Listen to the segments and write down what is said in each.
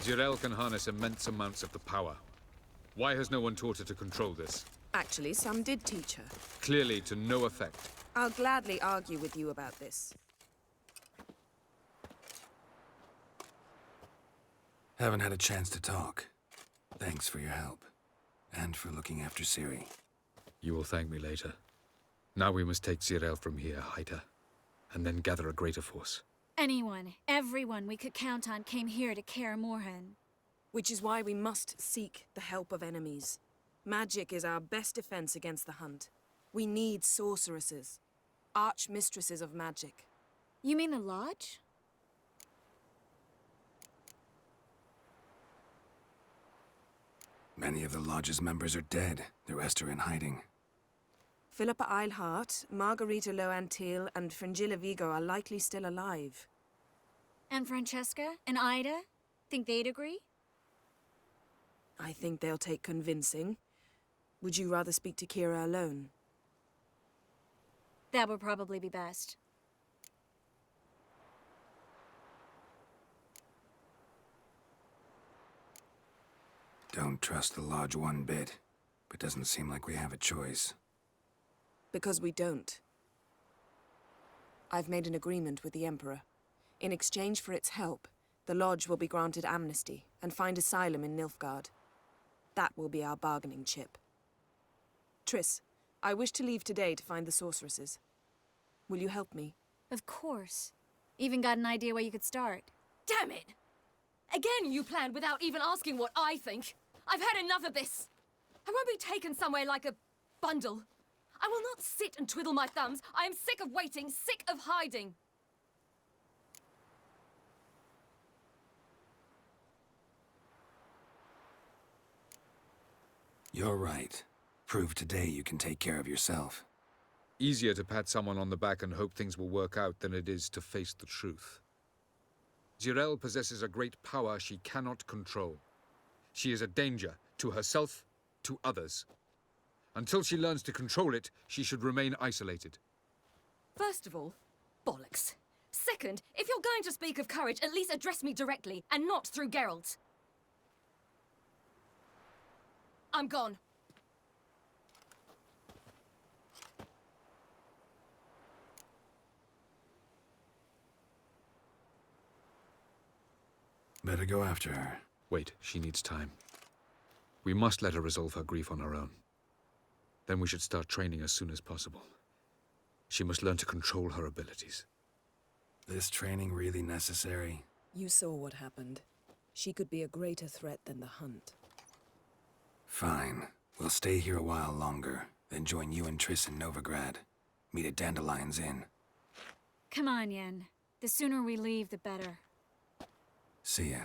Jirel can harness immense amounts of the power. Why has no one taught her to control this? Actually, some did teach her. Clearly to no effect. I'll gladly argue with you about this. Haven't had a chance to talk. Thanks for your help. And for looking after Ciri. You will thank me later. Now we must take Jirel from here, hide her, and then gather a greater force. Anyone, everyone we could count on came here to Kaer Morhen. Which is why we must seek the help of enemies. Magic is our best defense against the hunt. We need sorceresses. Archmistresses of magic. You mean the Lodge? Many of the Lodge's members are dead. The rest are in hiding. Philippa Eilhart, Margarita Loantil, and Fringilla Vigo are likely still alive. And Francesca and Ida? Think they'd agree? I think they'll take convincing. Would you rather speak to Kira alone? That would probably be best. Don't trust the Lodge one bit, but doesn't seem like we have a choice. Because we don't. I've made an agreement with the Emperor. In exchange for its help, the Lodge will be granted amnesty and find asylum in Nilfgaard. That will be our bargaining chip. Triss, I wish to leave today to find the sorceresses. Will you help me? Of course. Even got an idea where you could start. Damn it! Again you planned without even asking what I think. I've had enough of this. I won't be taken somewhere like a bundle. I will not sit and twiddle my thumbs. I am sick of waiting, sick of hiding. You're right. Prove today you can take care of yourself. Easier to pat someone on the back and hope things will work out than it is to face the truth. Jirel possesses a great power she cannot control. She is a danger to herself, to others. Until she learns to control it, she should remain isolated. First of all, bollocks. Second, if you're going to speak of courage, at least address me directly, and not through Geralt. I'm gone. Better go after her. Wait, she needs time. We must let her resolve her grief on her own. Then we should start training as soon as possible. She must learn to control her abilities. This training really necessary? You saw what happened. She could be a greater threat than the hunt. Fine. We'll stay here a while longer, then join you and Triss in Novigrad. Meet at Dandelion's Inn. Come on, Yen. The sooner we leave, the better. See ya.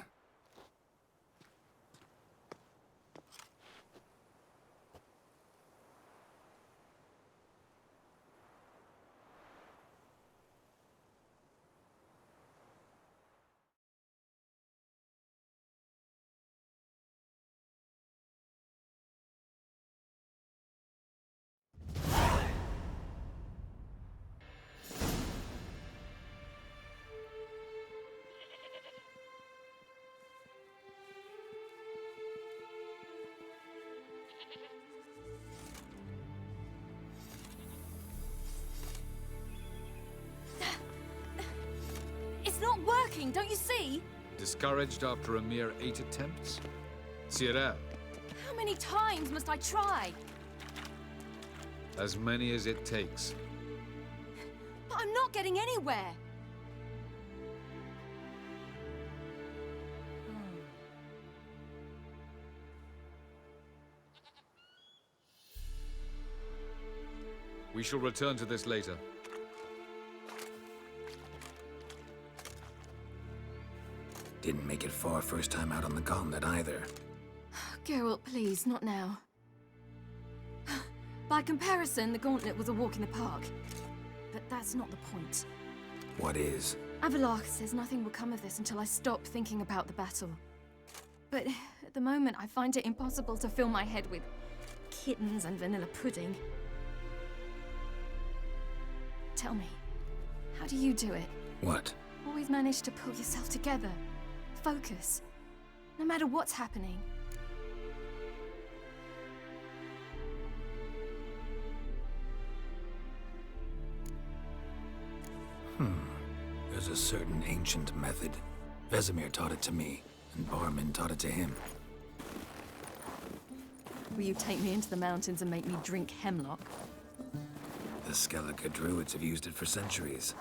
It's not working, don't you see? Discouraged after a mere 8 attempts? Jirel, How many times must I try? as many as it takes. But I'm not getting anywhere. We shall return to this later. Didn't make it far first time out on the gauntlet either. Geralt, please, not now. By comparison, the gauntlet was a walk in the park. But that's not the point. What is? Avalach says nothing will come of this until I stop thinking about the battle. But at the moment, I find it impossible to fill my head with kittens and vanilla pudding. Tell me, how do you do it? What? Always manage to pull yourself together. Focus. no matter what's happening. There's a certain ancient method. Vesemir taught it to me, and Barman taught it to him. Will you take me into the mountains and make me drink hemlock? The Skellige druids have used it for centuries.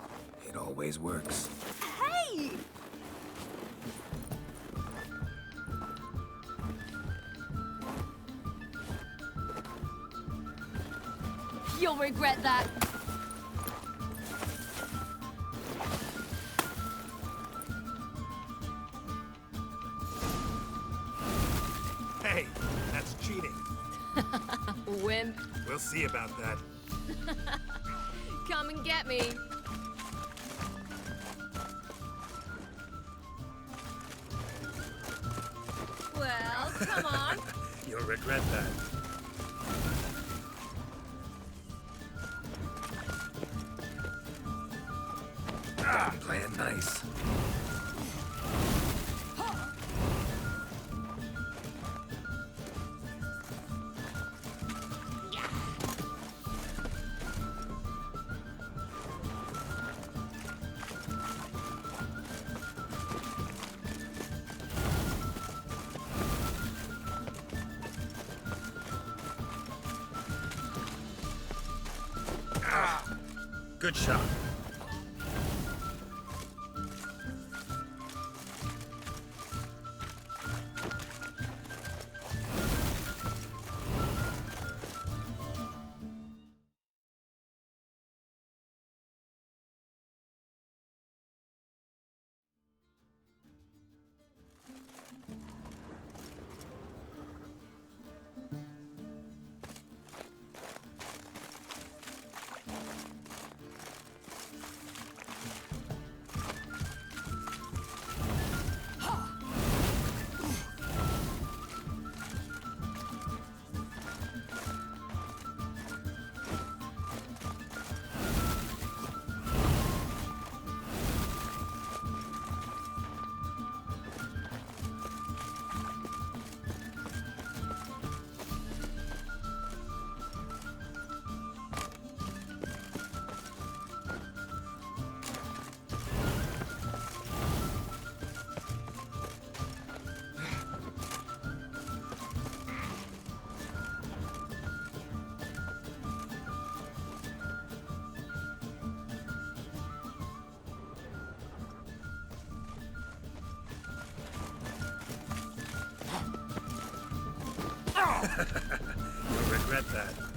It always works. Hey! You'll regret that. Hey, that's cheating. Wimp, We'll see about that. come and get me. Well, come on. You'll regret that. Playing nice. Good shot. You'll regret that.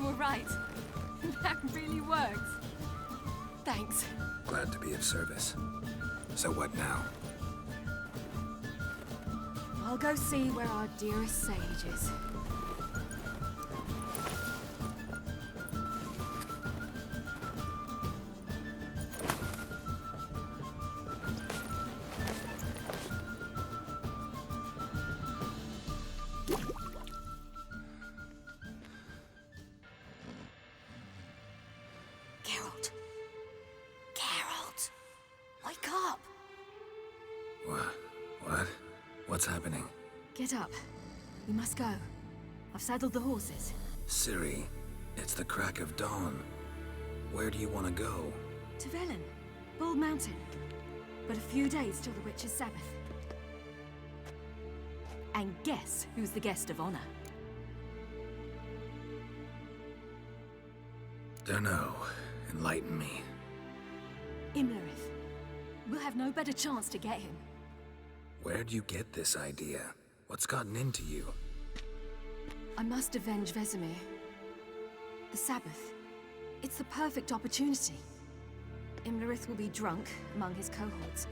were right. That really worked. Thanks. Glad to be of service. So what now? I'll go see where our dearest sage is. Geralt. Geralt. Wake up. What? What's happening? Get up. We must go. I've saddled the horses. Ciri, it's the crack of dawn. Where do you want to go? To Velen. Bald Mountain. But a few days till the Witch's Sabbath. And guess who's the guest of honor? Dunno. Enlighten me. Imlerith. We'll have no better chance to get him. Where'd you get this idea? What's gotten into you? I must avenge Vesemir. The Sabbath. It's the perfect opportunity. Imlerith will be drunk among his cohorts,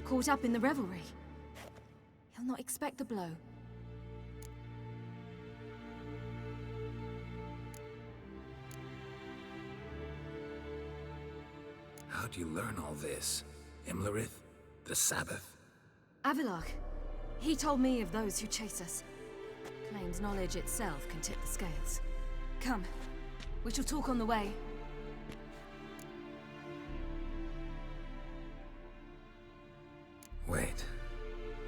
caught up in the revelry. He'll not expect the blow. How'd you learn all this? Imlerith? The Sabbath? Avilark. He told me of those who chase us. Claims knowledge itself can tip the scales. Come. We shall talk on the way. Wait.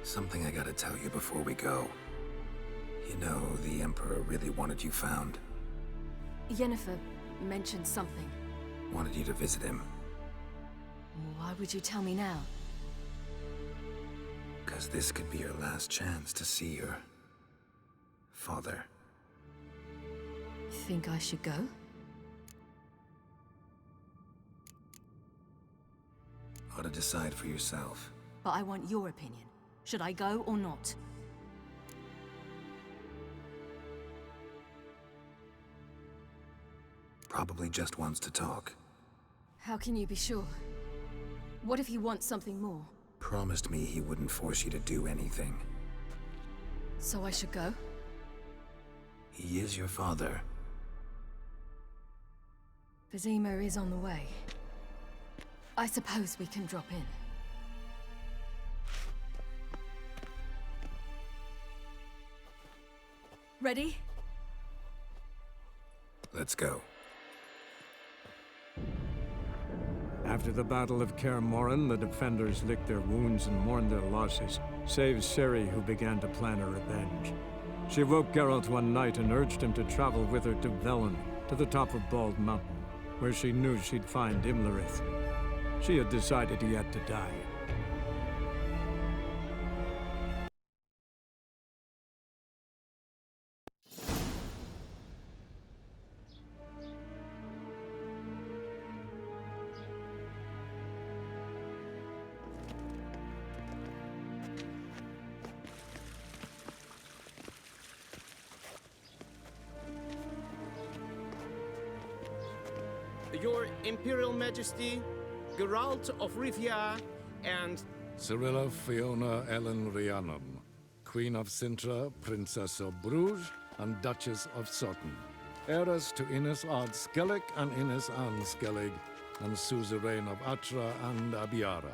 Something I gotta tell you before we go. You know, the Emperor really wanted you found. Yennefer mentioned something. Wanted you to visit him. Why would you tell me now? 'Cause this could be your last chance to see your... father. Think I should go? Ought to decide for yourself. But I want your opinion. Should I go or not? Probably just wants to talk. How can you be sure? What if he wants something more? Promised me he wouldn't force you to do anything. So I should go? He is your father. Vesemir is on the way. I suppose we can drop in. Ready? Let's go. After the Battle of Kaer Morhen, the defenders licked their wounds and mourned their losses, save Ciri, who began to plan her revenge. She woke Geralt one night and urged him to travel with her to Velen, to the top of Bald Mountain, where she knew she'd find Imlerith. She had decided he had to die. Your Imperial Majesty, Geralt of Rivia, and Cirilla Fiona Ellen Rhiannon, Queen of Sintra, Princess of Bruges, and Duchess of Sutton, heiress to Innis Ard Skellig and Innis Ann Skellig, and suzerain of Atra and Abiara.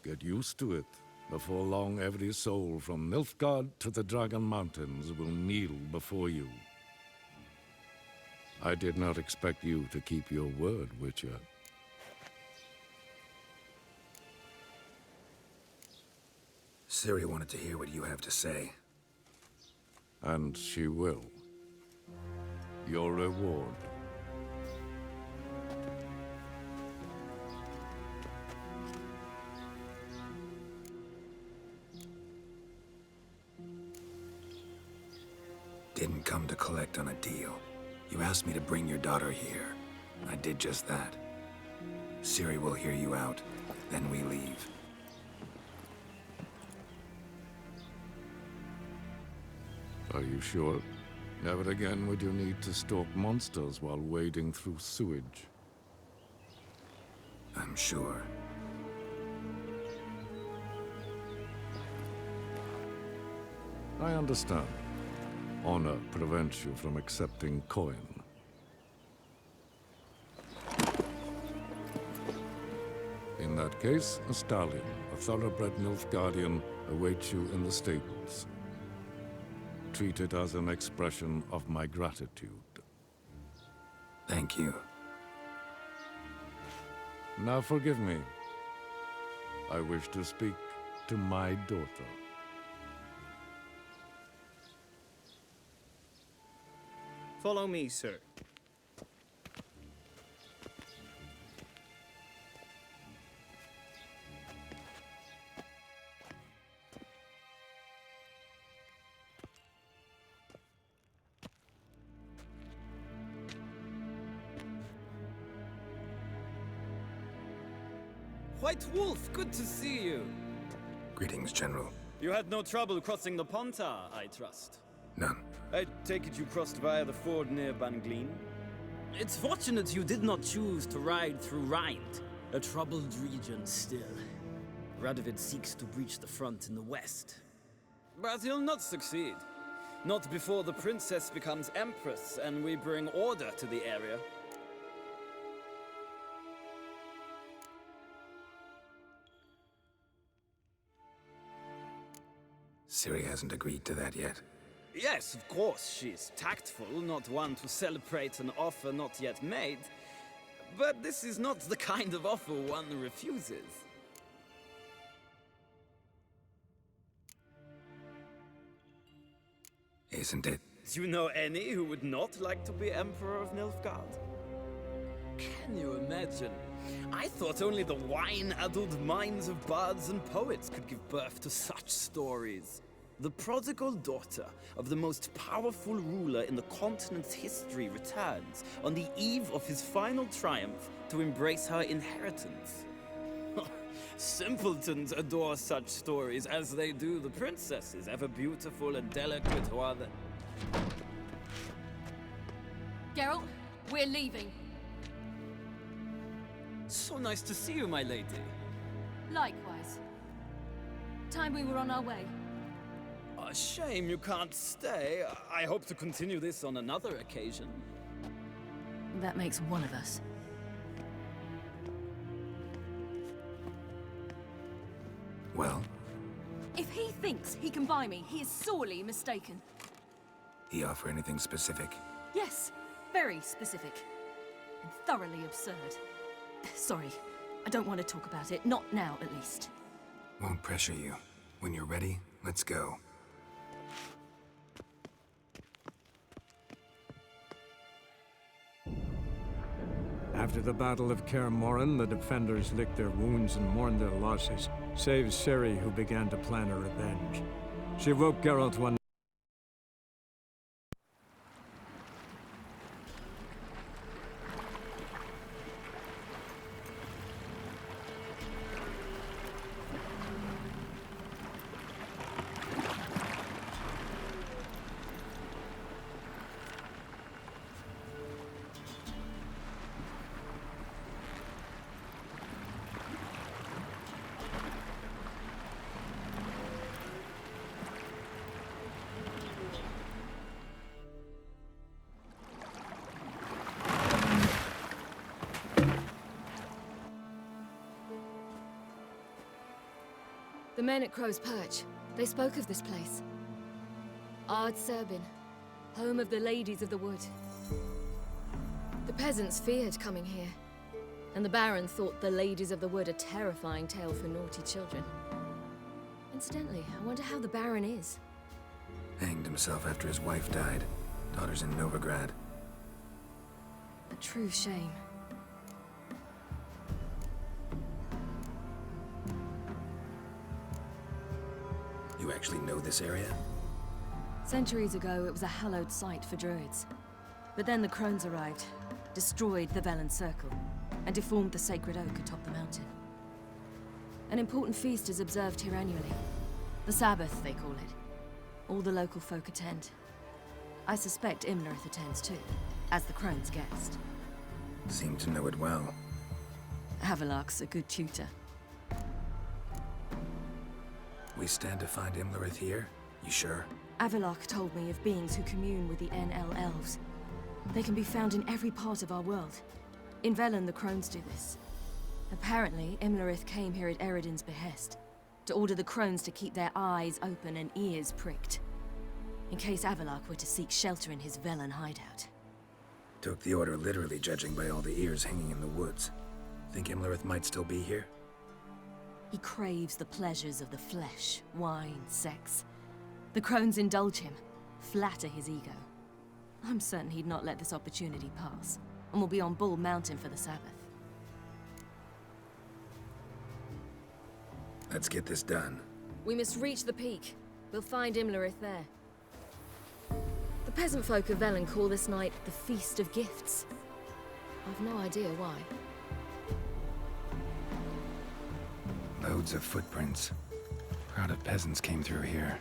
Get used to it. Before long, every soul from Nilfgaard to the Dragon Mountains will kneel before you. I did not expect you to keep your word, Witcher. Ciri wanted to hear what you have to say. And she will. Your reward. Didn't come to collect on a deal. You asked me to bring your daughter here. I did just that. Ciri will hear you out, then we leave. Are you sure? Never again would you need to stalk monsters while wading through sewage. I'm sure. I understand. Honor prevents you from accepting coin. In that case, a stallion, a thoroughbred Nilfgaardian, awaits you in the stables. Treat it as an expression of my gratitude. Thank you. Now forgive me. I wish to speak to my daughter. Follow me, sir. White Wolf, good to see you. Greetings, General. You had no trouble crossing the Pontar, I trust. None. I take it you crossed via the ford near Banglin? It's fortunate you did not choose to ride through Rind, a troubled region still. Radovid seeks to breach the front in the west. But he'll not succeed. Not before the princess becomes empress and we bring order to the area. Ciri hasn't agreed to that yet. Yes, of course, she's tactful, not one to celebrate an offer not yet made. But this is not the kind of offer one refuses. Isn't it? Do you know any who would not like to be Emperor of Nilfgaard? Can you imagine? I thought only the wine-addled minds of bards and poets could give birth to such stories. The prodigal daughter of the most powerful ruler in the continent's history returns on the eve of his final triumph to embrace her inheritance. Simpletons adore such stories as they do the princesses, ever beautiful and delicate who are the... Geralt, we're leaving. So nice to see you, my lady. Likewise. Time we were on our way. A shame you can't stay. I hope to continue this on another occasion. That makes one of us. Well, If he thinks he can buy me, he is sorely mistaken. he offer anything specific? Yes, very specific. And thoroughly absurd. Sorry, I don't want to talk about it. Not now, at least. Won't pressure you. When you're ready, let's go. After the Battle of Kaer Morhen, the defenders licked their wounds and mourned their losses, save Ciri, who began to plan a revenge. She woke Geralt one The men at Crow's Perch, they spoke of this place. Ard Serbin, home of the Ladies of the Wood. The peasants feared coming here, and the Baron thought the Ladies of the Wood a terrifying tale for naughty children. Incidentally, I wonder how the Baron is. Hanged himself after his wife died. Daughter's in Novigrad. A true shame. You actually know this area? Centuries ago, it was a hallowed site for druids. But then the crones arrived, destroyed the Velen Circle, and deformed the sacred oak atop the mountain. An important feast is observed here annually. The Sabbath, they call it. All the local folk attend. I suspect Imlerith attends too, as the crone's guest. Seem to know it well. Havelock's a good tutor. We stand to find Imlerith here? You sure? Avalok told me of beings who commune with the NL elves. They can be found in every part of our world. In Velen, the crones do this. Apparently, Imlerith came here at Eredin's behest, to order the crones to keep their eyes open and ears pricked, in case Avalok were to seek shelter in his Velen hideout. Took the order literally, judging by all the ears hanging in the woods. Think Imlerith might still be here? He craves the pleasures of the flesh, wine, sex. The crones indulge him, flatter his ego. I'm certain he'd not let this opportunity pass, and will be on Bull Mountain for the Sabbath. Let's get this done. We must reach the peak. We'll find Imlerith there. The peasant folk of Velen call this night the Feast of Gifts. I've no idea why. Loads of footprints. Crowd of peasants came through here.